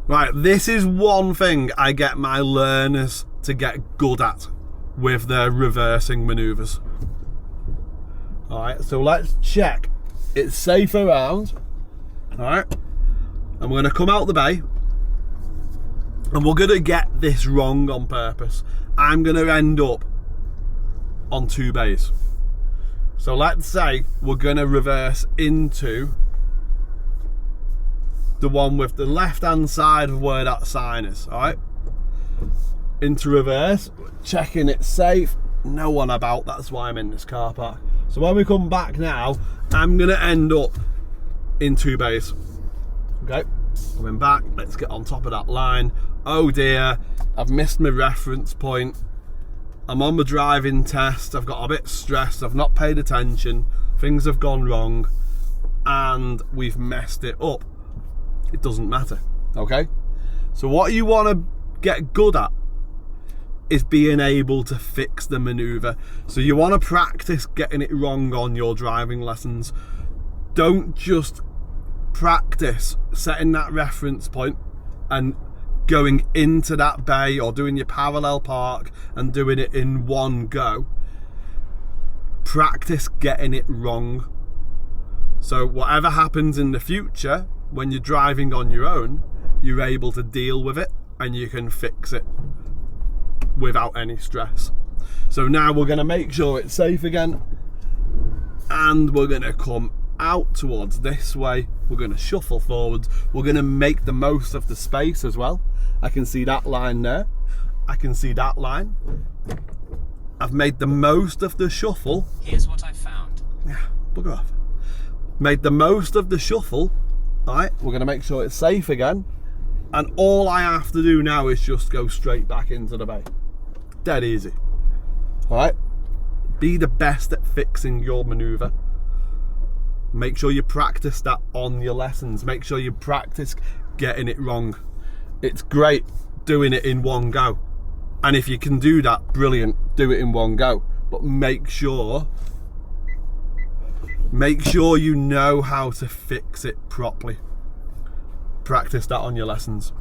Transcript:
Right, this is one thing I get my learners to get good at with their reversing manoeuvres. Alright, so let's check it's safe around. Alright, and we're going to come out the bay, and we're going to get this wrong on purpose. I'm going to end up on 2 bays. So let's say we're going to reverse into the one with the left hand side of where that sign is. Alright, into reverse, checking it's safe, no one about, that's why I'm in this car park. So when we come back now, I'm going to end up in 2 bays. Okay, coming back, let's get on top of that line. Oh dear, I've missed my reference point. I'm on my driving test, I've got a bit stressed, I've not paid attention, things have gone wrong, and we've messed it up. It doesn't matter, okay? So what you want to get good at is being able to fix the manoeuvre. So you want to practice getting it wrong on your driving lessons. Don't just practice setting that reference point and going into that bay or doing your parallel park and doing it in one go. Practice getting it wrong. So whatever happens in the future, when you're driving on your own, you're able to deal with it and you can fix it without any stress. So now we're going to make sure it's safe again, and we're going to come out towards this way. We're going to shuffle forwards. We're going to make the most of the space as well. I can see that line there. I can see that line. I've made the most of the shuffle. Here's what I found. Yeah, bugger off. Made the most of the shuffle. All right, we're going to make sure it's safe again. And all I have to do now is just go straight back into the bay. Dead easy. All right, be the best at fixing your manoeuvre. Make sure you practice that on your lessons. Make sure you practice getting it wrong. It's great doing it in one go. And if you can do that, brilliant, do it in one go. But make sure you know how to fix it properly. Practice that on your lessons.